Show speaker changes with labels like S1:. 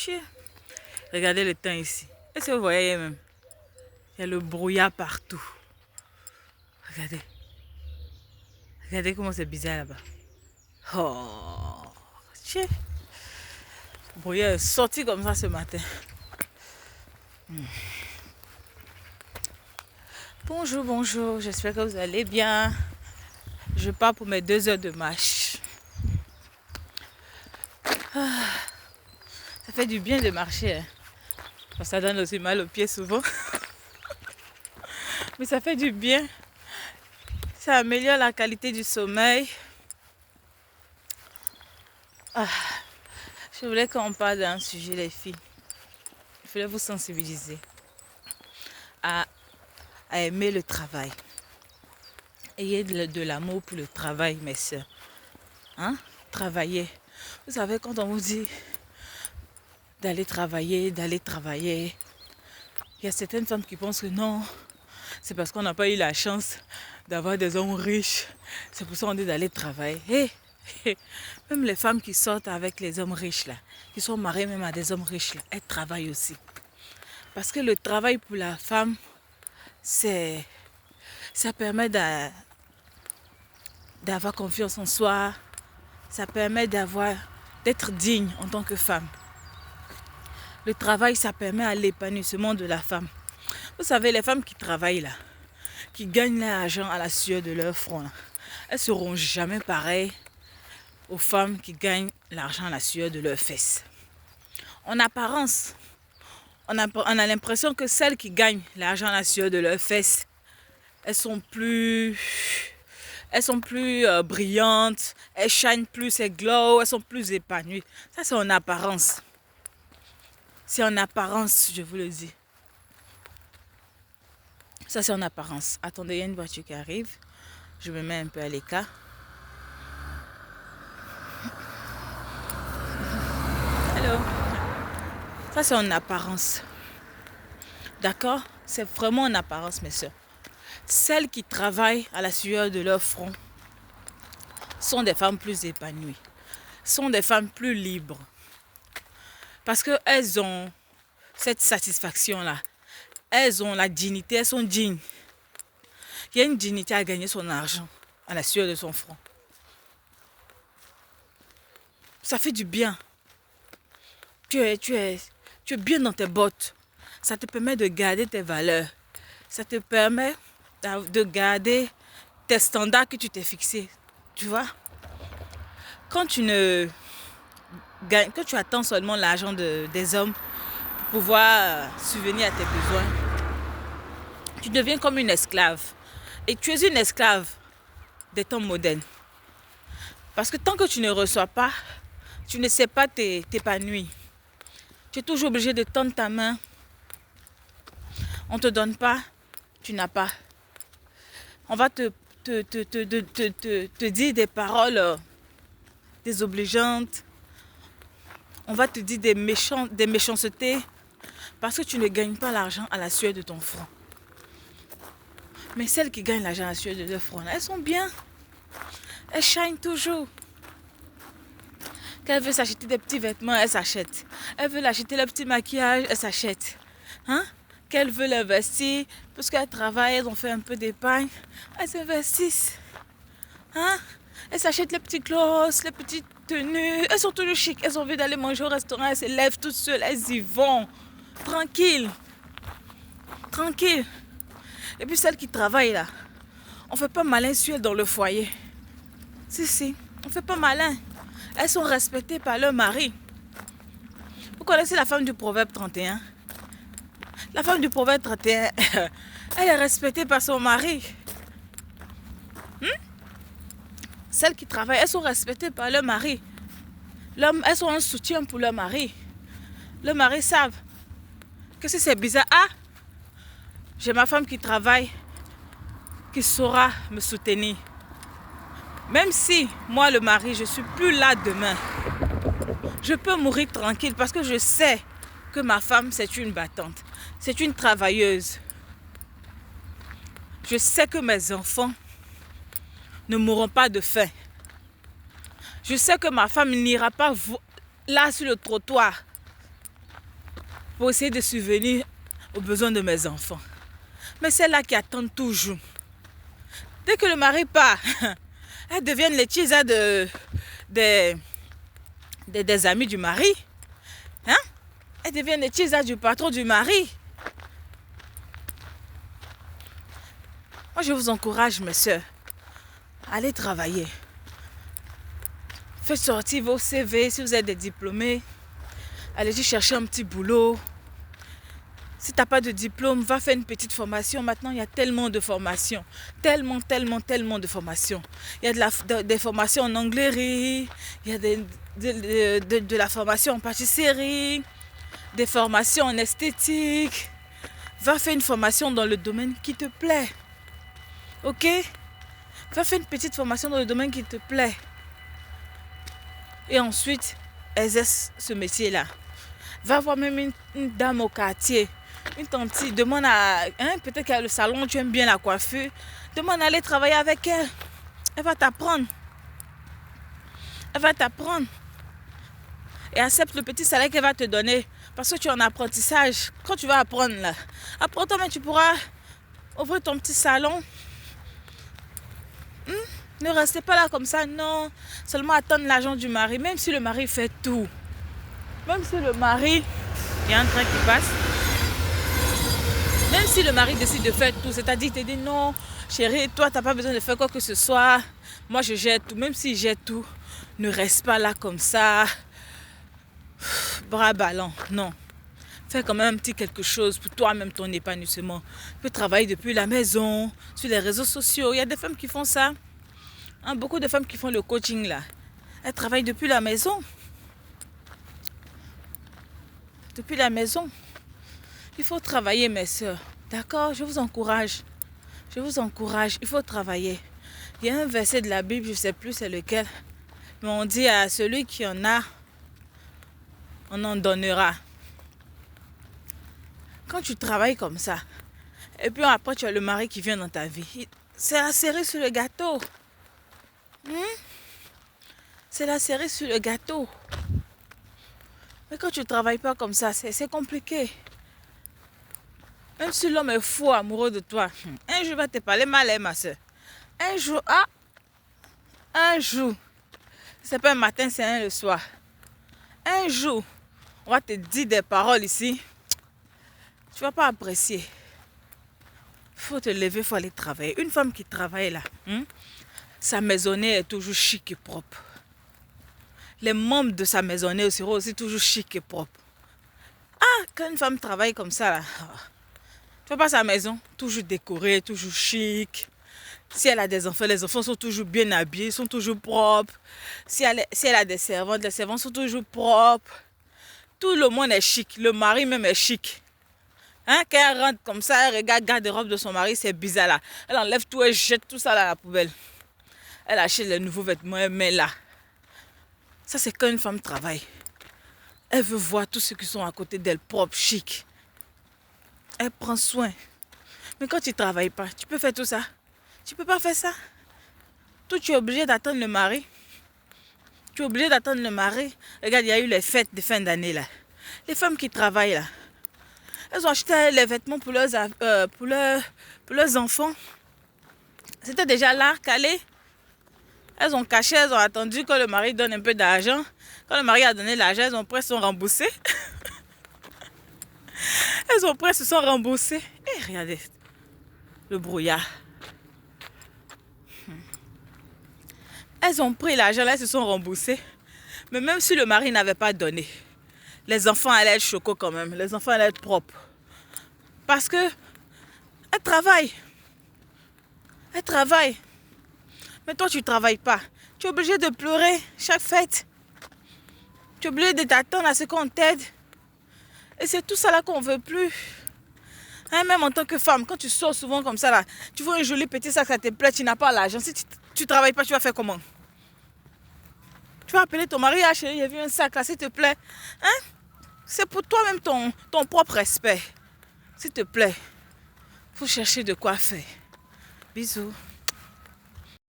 S1: Chier. Regardez le temps ici. Est-ce que vous voyez même? Il y a le brouillard partout. Regardez. Regardez comment c'est bizarre là-bas. Oh, chier. Le brouillard est sorti comme ça ce matin. Bonjour, bonjour. J'espère que vous allez bien. Je pars pour mes 2 heures de marche. Ça fait du bien de marcher. Hein. Ça donne aussi mal aux pieds souvent. Mais ça fait du bien. Ça améliore la qualité du sommeil. Je voulais qu'on parle d'un sujet, les filles. Je voulais vous sensibiliser à aimer le travail. Ayez de l'amour pour le travail, mes soeurs. Hein? Travailler. Vous savez, quand on vous dit d'aller travailler, il y a certaines femmes qui pensent que non, c'est parce qu'on n'a pas eu la chance d'avoir des hommes riches. C'est pour ça qu'on dit d'aller travailler. Même les femmes qui sortent avec les hommes riches, là, qui sont mariées même à des hommes riches, là, elles travaillent aussi. Parce que le travail pour la femme, ça permet d'avoir confiance en soi. Ça permet d'être digne en tant que femme. Le travail, ça permet à l'épanouissement de la femme. Vous savez, les femmes qui travaillent là, qui gagnent leur argent à la sueur de leur front, là, elles ne seront jamais pareilles aux femmes qui gagnent l'argent à la sueur de leurs fesses. En apparence, on a l'impression que celles qui gagnent l'argent à la sueur de leurs fesses, elles sont plus brillantes, elles shine plus, elles glow, elles sont plus épanouies. Ça, c'est en apparence. C'est en apparence, je vous le dis. Ça, c'est en apparence. Attendez, il y a une voiture qui arrive. Je me mets un peu à l'écart. Hello. Ça, c'est en apparence. D'accord? C'est vraiment en apparence, mes soeurs. Celles qui travaillent à la sueur de leur front sont des femmes plus épanouies. Sont des femmes plus libres. Parce qu'elles ont cette satisfaction-là. Elles ont la dignité, elles sont dignes. Il y a une dignité à gagner son argent à la sueur de son front. Ça fait du bien. Tu es bien dans tes bottes. Ça te permet de garder tes valeurs. Ça te permet de garder tes standards que tu t'es fixés. Tu vois? Quand tu attends seulement l'argent des hommes pour pouvoir subvenir à tes besoins, tu deviens comme une esclave. Et tu es une esclave des temps modernes. Parce que tant que tu ne reçois pas, tu ne sais pas t'épanouir. Tu es toujours obligé de tendre ta main. On ne te donne pas, tu n'as pas. On va te dire des paroles désobligeantes. On va te dire des méchancetés parce que tu ne gagnes pas l'argent à la sueur de ton front. Mais celles qui gagnent l'argent à la sueur de leur front, elles sont bien. Elles shine toujours. Quand elles veulent s'acheter des petits vêtements, elles s'achètent. Elles veulent acheter le petit maquillage, elles s'achètent. Hein? Qu'elles veulent investir, parce qu'elles travaillent, elles ont fait un peu d'épargne, elles investissent. Hein? Elles s'achètent les petits clothes, les petites tenues. Elles sont toujours chic. Elles ont envie d'aller manger au restaurant, elles se lèvent toutes seules, elles y vont. Tranquille. Tranquille. Et puis celles qui travaillent là, on ne fait pas malin sur elles dans le foyer. Si, on ne fait pas malin. Elles sont respectées par leur mari. Vous connaissez la femme du proverbe 31? La femme du proverbe 31, elle est respectée par son mari. Celles qui travaillent, elles sont respectées par leur mari. Elles sont un soutien pour leur mari. Le mari savent que si c'est bizarre, j'ai ma femme qui travaille, qui saura me soutenir. Même si moi, le mari, je ne suis plus là demain, je peux mourir tranquille parce que je sais que ma femme, c'est une battante. C'est une travailleuse. Je sais que mes enfants ne mourront pas de faim. Je sais que ma femme n'ira pas là sur le trottoir pour essayer de subvenir aux besoins de mes enfants. Mais celles-là qui attendent toujours. Dès que le mari part, elles deviennent les tisas des amis du mari. Hein? Elles deviennent les tisas du patron du mari. Moi, je vous encourage, mes soeurs, allez travailler. Faites sortir vos CV si vous êtes des diplômés. Allez-y chercher un petit boulot. Si tu n'as pas de diplôme, va faire une petite formation. Maintenant, il y a tellement de formations. Tellement de formations. Il y a des formations en anglaiserie. Il y a de la formation en pâtisserie. Des formations en esthétique. Va faire une formation dans le domaine qui te plaît. Ok? Va faire une petite formation dans le domaine qui te plaît. Et ensuite, exerce ce métier-là. Va voir même une dame au quartier. Une tante, demande à... peut-être qu'à le salon, tu aimes bien la coiffure. Demande à aller travailler avec elle. Elle va t'apprendre. Elle va t'apprendre. Et accepte le petit salaire qu'elle va te donner. Parce que tu es en apprentissage. Quand tu vas apprendre là, apprends-toi, mais tu pourras ouvrir ton petit salon. Ne restez pas là comme ça, non. Seulement attendre l'argent du mari. Même si le mari fait tout. Même si le mari... Il y a un train qui passe. Même si le mari décide de faire tout, c'est-à-dire il te dit non, chérie, toi, tu n'as pas besoin de faire quoi que ce soit. Moi, je jette tout. Même si je jette tout, ne reste pas là comme ça. Bras ballants, non. Fais quand même un petit quelque chose pour toi-même, ton épanouissement. Tu peux travailler depuis la maison, sur les réseaux sociaux. Il y a des femmes qui font ça. Beaucoup de femmes qui font le coaching là. Elles travaillent depuis la maison. Depuis la maison. Il faut travailler, mes soeurs. D'accord? Je vous encourage. Je vous encourage. Il faut travailler. Il y a un verset de la Bible, je ne sais plus c'est lequel. Mais on dit à celui qui en a, on en donnera. Quand tu travailles comme ça, et puis après tu as le mari qui vient dans ta vie, c'est la cerise sur le gâteau. C'est la cerise sur le gâteau. Mais quand tu ne travailles pas comme ça, c'est compliqué. Même si l'homme est fou, amoureux de toi, un jour il va te parler mal, ma soeur. Un jour, c'est pas un matin, c'est un le soir. Un jour, on va te dire des paroles ici, tu ne vas pas apprécier. Il faut te lever, il faut aller travailler. Une femme qui travaille là, sa maisonnée est toujours chic et propre. Les membres de sa maisonnée seront aussi toujours chic et propre. Quand une femme travaille comme ça là, tu vois pas sa maison, toujours décorée, toujours chic. Si elle a des enfants, les enfants sont toujours bien habillés, sont toujours propres. Si elle a des servantes, les servantes sont toujours propres. Tout le monde est chic, le mari même est chic. Quand elle rentre comme ça, elle regarde le garde-robe de son mari, c'est bizarre là. Elle enlève tout, elle jette tout ça là à la poubelle. Elle achète les nouveaux vêtements, elle met là. Ça c'est quand une femme travaille. Elle veut voir tous ceux qui sont à côté d'elle propres, chic. Elle prend soin. Mais quand tu ne travailles pas, tu peux faire tout ça. Tu ne peux pas faire ça. Toi, tu es obligé d'attendre le mari. Tu es obligé d'attendre le mari. Regarde, il y a eu les fêtes de fin d'année là. Les femmes qui travaillent là, elles ont acheté les vêtements pour leurs enfants. C'était déjà là, calé. Elles ont caché, elles ont attendu que le mari donne un peu d'argent. Quand le mari a donné l'argent, elles ont pris, se sont remboursées. Elles ont pris, se sont remboursées. Et regardez, le brouillard. Elles ont pris l'argent, là, elles se sont remboursées. Mais même si le mari n'avait pas donné, les enfants allaient être choqués quand même. Les enfants allaient être propres. Parce que elles travaillent. Elles travaillent. Mais toi, tu ne travailles pas. Tu es obligé de pleurer chaque fête. Tu es obligé de t'attendre à ce qu'on t'aide. Et c'est tout ça là qu'on ne veut plus. Même en tant que femme, quand tu sors souvent comme ça, là, tu vois un joli petit sac, ça te plaît, tu n'as pas l'argent. Si tu ne travailles pas, tu vas faire comment? Tu vas appeler ton mari, chérie, j'ai vu un sac là, s'il te plaît. C'est pour toi-même ton propre respect. S'il te plaît, il faut chercher de quoi faire. Bisous.